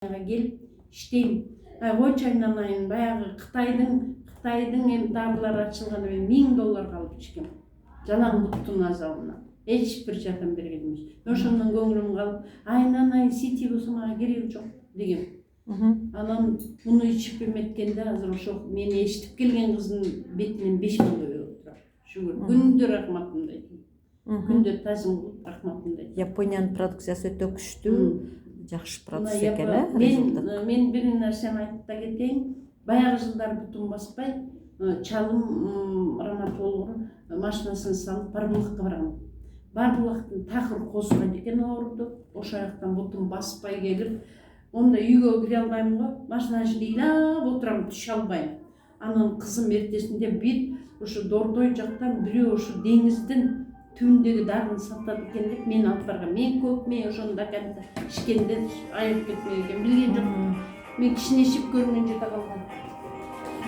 келіп іштеймін. Қойшы айналайын, баяғы Қытайдың эми дарылар ачылганда мен $1000 алып ичкем. Жалаң буттун азабына. Эч бир жардам берген эмес. Ошондон көңүлүм калып, айнанай сити болсо мага кереги жок дегем. Анан муну ичип эметкенде азыр ошо мени эшитип келген кыздын бетинен 5 бала өтүп турат. Шүгүр. Күндө рахматымды айтам. Күндө тазым кылып рахматымды айтам. Япониянын продукциясы өтө күчтүү, жакшы продукция экен, мен бир нерсени айтып да кетейин. Баягы жылдары бутун баспай, чалым раматологу машинасын салып Барбулакка барган. Барбулактын такыр козгойт экен ооруду. Ошо жактан бутун баспай келип, онда үйгө кире албайм го, машинанын ичинде ыйлап отурам, түшө албайм. Анан кызым эртесинде бир ошо Дордой жактан бирөө ошо деңиздин түбүндөгү дарын сатат экен деп мени алып барган. Мен көп ошондо до конца ичкенде айыгып кетмек экен, билген жокмун. Мен кичине ичип көргөн жерде калган.